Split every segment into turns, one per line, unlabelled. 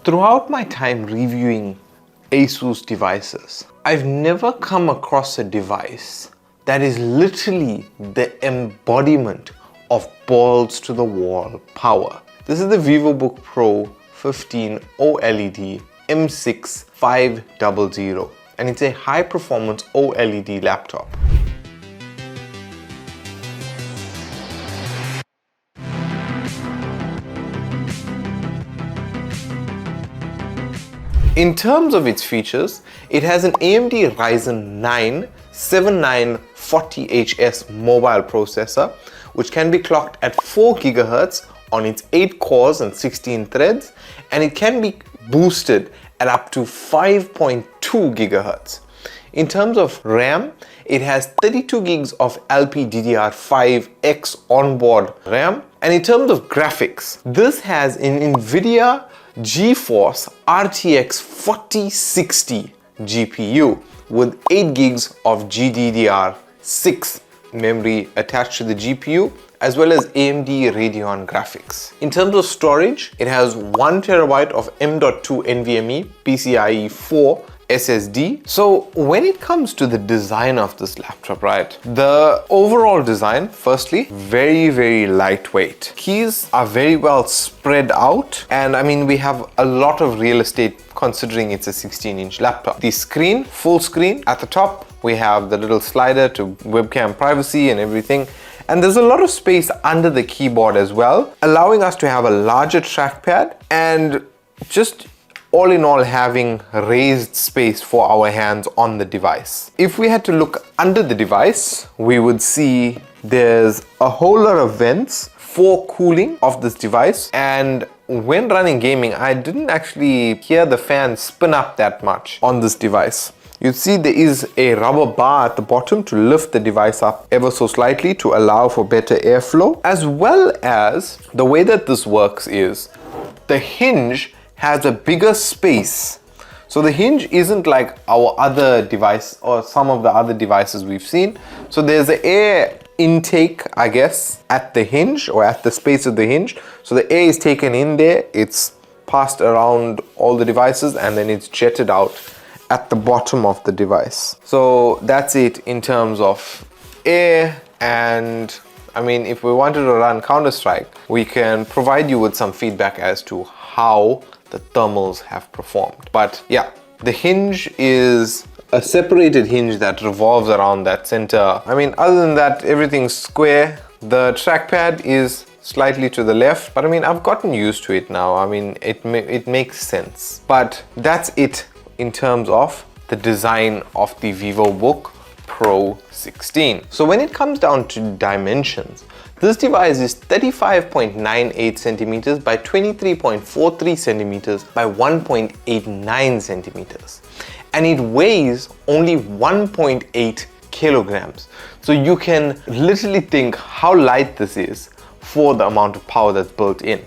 Throughout my time reviewing Asus devices, I've never come across a device that is literally the embodiment of balls to the wall power. This is the Vivobook Pro 15 OLED M6500, and it's a high performance OLED laptop. In terms of its features, it has an AMD Ryzen 9 7940HS mobile processor, which can be clocked at 4 GHz on its 8 cores and 16 threads, and it can be boosted at up to 5.2 GHz. In terms of RAM, it has 32 gigs of LPDDR5X onboard RAM, and in terms of graphics, this has an NVIDIA GeForce RTX 4060 GPU with 8 gigs of GDDR6 memory attached to the GPU, as well as AMD Radeon graphics. In terms of storage, it has 1 TB of M.2 NVMe PCIe 4 SSD. So when it comes to the design of this laptop, right, the overall design, firstly, very lightweight. Keys are very well spread out, and I mean, we have a lot of real estate considering it's a 16-inch laptop. The screen, full screen. At the top, we have the little slider to webcam privacy and everything. And there's a lot of space under the keyboard as well, allowing us to have a larger trackpad and just all in all having raised space for our hands on the device. If we had to look under the device, we would see there's a whole lot of vents for cooling of this device, and when running gaming, I didn't actually hear the fan spin up that much on this device. You see there is a rubber bar at the bottom to lift the device up ever so slightly to allow for better airflow, as well as the way that this works is the hinge has a bigger space. So the hinge isn't like our other device or some of the other devices we've seen. So there's an air intake, I guess, at the hinge or at the space of the hinge. So the air is taken in there, it's passed around all the devices, and then it's jetted out at the bottom of the device. So that's it in terms of air. And I mean, if we wanted to run Counter-Strike, we can provide you with some feedback as to how the thermals have performed. But yeah, the hinge is a separated hinge that revolves around that center. I mean, other than that, everything's square. The trackpad is slightly to the left, but I mean, I've gotten used to it now. I mean, it makes sense. But that's it in terms of the design of the Vivobook Pro 16. So when it comes down to dimensions, this device is 35.98 centimeters by 23.43 centimeters by 1.89 centimeters. And it weighs only 1.8 kilograms. So you can literally think how light this is for the amount of power that's built in.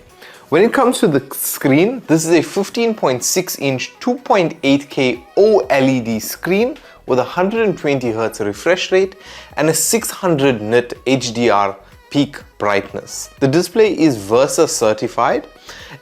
When it comes to the screen, this is a 15.6 inch 2.8K OLED screen with 120 Hz refresh rate and a 600 nit HDR peak brightness. The display is Versa certified,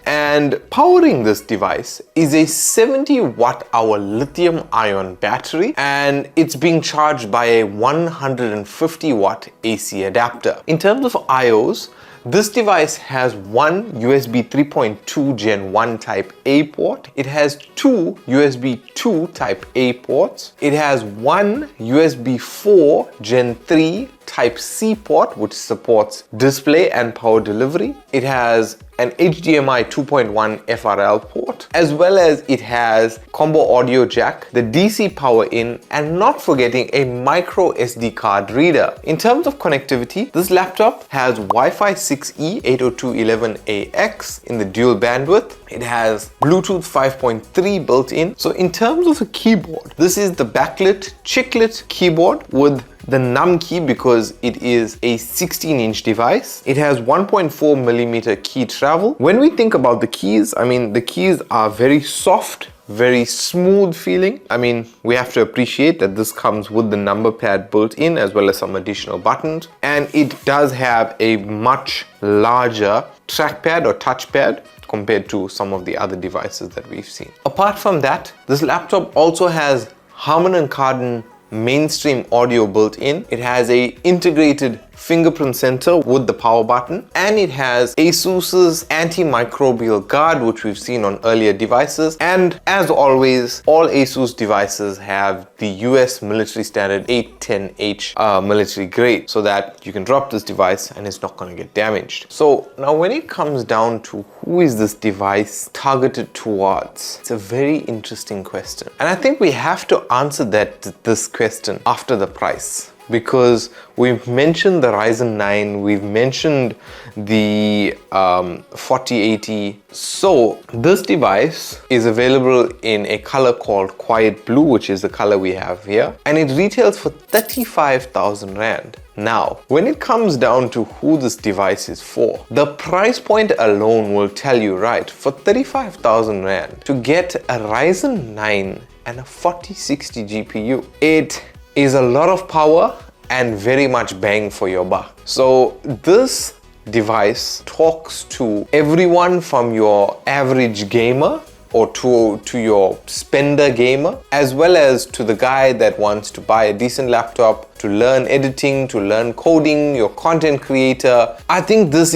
and powering this device is a 70 watt-hour lithium ion battery, and it's being charged by a 150 watt AC adapter. In terms of IOs, this device has one USB 3.2 Gen 1 Type A port. It has two USB 2 Type A ports. It has one USB 4 Gen 3 Type C port, which supports display and power delivery. It has an HDMI 2.1 FRL port, as well as it has combo audio jack, the DC power in, and not forgetting a micro SD card reader. In terms of connectivity, this laptop has Wi-Fi 6E 802.11ax in the dual bandwidth. It has Bluetooth 5.3 built in. So in terms of the keyboard, this is the backlit chiclet keyboard with the num key because it is a 16-inch device. It has 1.4mm key travel. When we think about the keys, I mean, the keys are very soft, very smooth feeling. I mean, we have to appreciate that this comes with the number pad built in as well as some additional buttons, and it does have a much larger trackpad or touchpad compared to some of the other devices that we've seen. Apart from that, this laptop also has Harman & Kardon mainstream audio built in. It has a integrated fingerprint sensor with the power button, and it has Asus's antimicrobial guard, which we've seen on earlier devices. And as always, all Asus devices have the US military standard 810H military grade, so that you can drop this device and it's not going to get damaged. So now when it comes down to who is this device targeted towards, it's a very interesting question, and I think we have to answer this question after the price, because we've mentioned the Ryzen 9, we've mentioned the 4080. So this device is available in a color called Quiet Blue, which is the color we have here, and it retails for 35,000 Rand. Now, when it comes down to who this device is for, the price point alone will tell you, right, for 35,000 Rand, to get a Ryzen 9 and a 4060 GPU, it is a lot of power and very much bang for your buck. So this device talks to everyone from your average gamer or to your spender gamer, as well as to the guy that wants to buy a decent laptop to learn editing, to learn coding, your content creator. I think this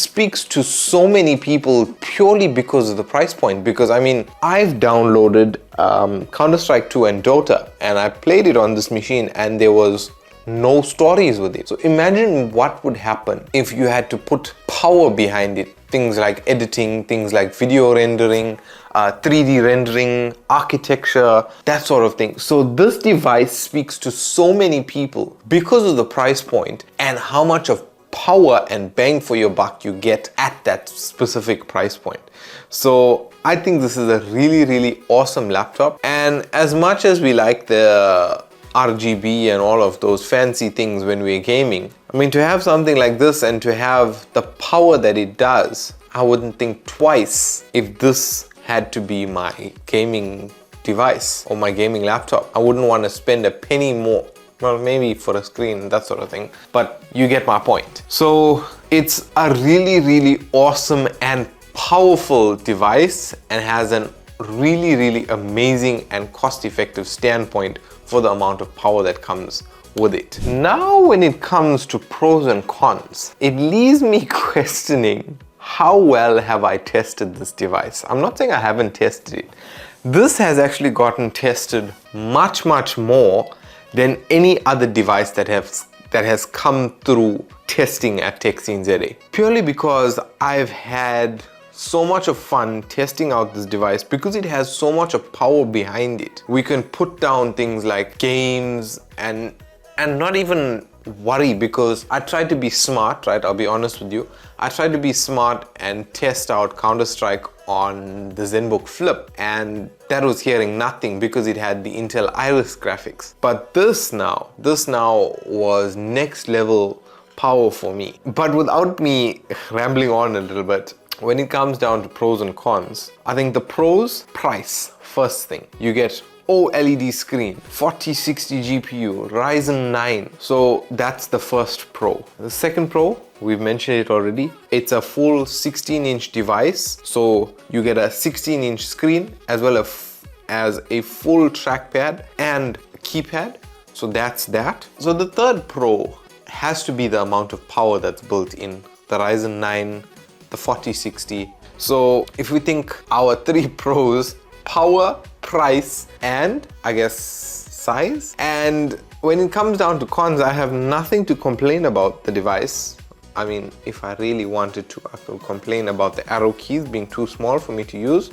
speaks to so many people purely because of the price point. Because I mean, I've downloaded Counter-Strike 2 and Dota, and I played it on this machine, and there was no stories with it. So imagine what would happen if you had to put power behind it. Things like editing, things like video rendering, 3D rendering, architecture, that sort of thing. So this device speaks to so many people because of the price point and how much of power and bang for your buck you get at that specific price point. So I think this is a really, really awesome laptop. And as much as we like the RGB and all of those fancy things when we're gaming, I mean, to have something like this and to have the power that it does, I wouldn't think twice if this had to be my gaming device or my gaming laptop. I wouldn't want to spend a penny more. Well, maybe for a screen, that sort of thing, but you get my point. So it's a really, really awesome and powerful device, and has a really, really amazing and cost-effective standpoint for the amount of power that comes with it. Now, when it comes to pros and cons, it leaves me questioning, how well have I tested this device? I'm not saying I haven't tested it. This has actually gotten tested much, much more than any other device that has come through testing at TechSceneZA. Purely because I've had so much of fun testing out this device, because it has so much of power behind it. We can put down things like games and not even worry, because I tried to be smart, right? I'll be honest with you. I tried to be smart and test out Counter-Strike on the ZenBook Flip, and that was hearing nothing because it had the Intel Iris graphics. But this now was next level power for me. But without me rambling on a little bit, when it comes down to pros and cons, I think the pros, price, first thing. You get OLED screen, 4060 GPU, Ryzen 9. So that's the first pro. The second pro, we've mentioned it already. It's a full 16-inch device. So you get a 16-inch screen as well as a full trackpad and a keypad. So that's that. So the third pro has to be the amount of power that's built in. The Ryzen 9, the 4060. So if we think our three pros, power, price, and I guess size. And when it comes down to cons, I have nothing to complain about the device. I mean, if I really wanted to, I could complain about the arrow keys being too small for me to use,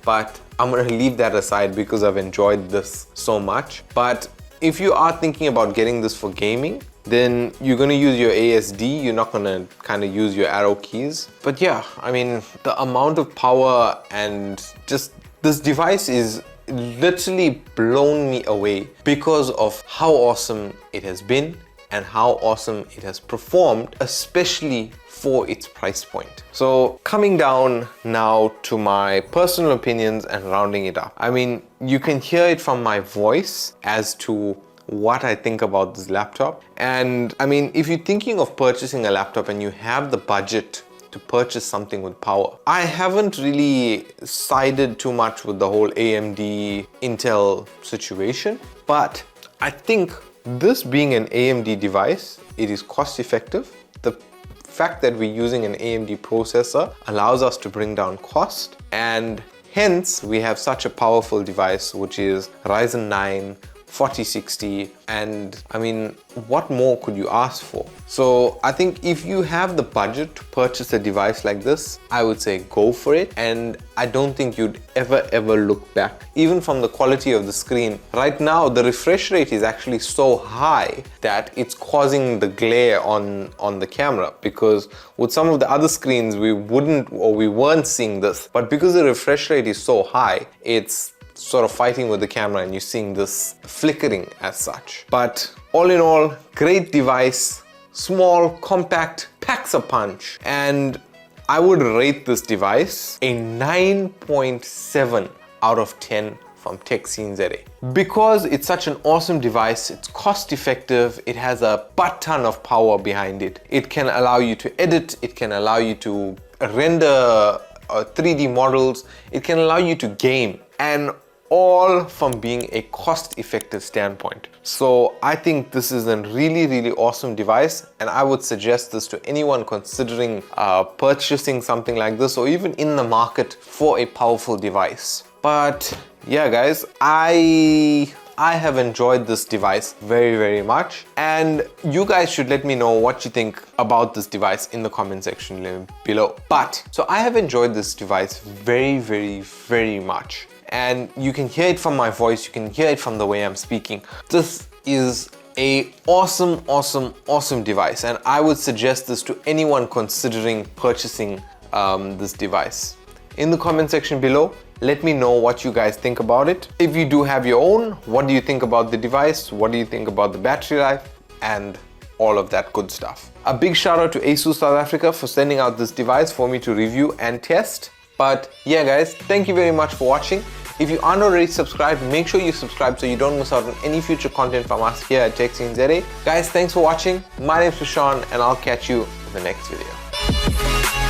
but I'm gonna leave that aside because I've enjoyed this so much. But if you are thinking about getting this for gaming, then you're gonna use your ASD, you're not gonna kind of use your arrow keys. But yeah, I mean, the amount of power and just this device is literally blown me away because of how awesome it has been and how awesome it has performed, especially for its price point. So coming down now to my personal opinions and rounding it up. I mean, you can hear it from my voice as to what I think about this laptop. And I mean, if you're thinking of purchasing a laptop and you have the budget to purchase something with power. I haven't really sided too much with the whole AMD Intel situation, but I think this being an AMD device, it is cost effective. The fact that we're using an AMD processor allows us to bring down cost, and hence we have such a powerful device, which is Ryzen 9 4060, and I mean, what more could you ask for? So I think if you have the budget to purchase a device like this, I would say go for it, and I don't think you'd ever look back. Even from the quality of the screen, right now the refresh rate is actually so high that it's causing the glare on the camera, because with some of the other screens we weren't seeing this, but because the refresh rate is so high, it's sort of fighting with the camera and you're seeing this flickering as such. But all in all, great device, small, compact, packs a punch, and I would rate this device a 9.7 out of 10 from TechScene.za. Because it's such an awesome device, it's cost effective, it has a butt ton of power behind it. It can allow you to edit, it can allow you to render 3D models, it can allow you to game, and all from being a cost-effective standpoint. So I think this is a really awesome device, and I would suggest this to anyone considering purchasing something like this, or even in the market for a powerful device. But yeah guys, I have enjoyed this device very much, and you guys should let me know what you think about this device in the comment section below. But so I have enjoyed this device very much, and you can hear it from my voice, you can hear it from the way I'm speaking. This is a awesome device, and I would suggest this to anyone considering purchasing this device. In the comment section below, let me know what you guys think about it. If you do have your own, what do you think about the device? What do you think about the battery life? And all of that good stuff. A big shout out to Asus South Africa for sending out this device for me to review and test. But yeah guys, thank you very much for watching. If you aren't already subscribed, make sure you subscribe so you don't miss out on any future content from us here at TechScene.za. Guys, thanks for watching. My name's Prashant, and I'll catch you in the next video.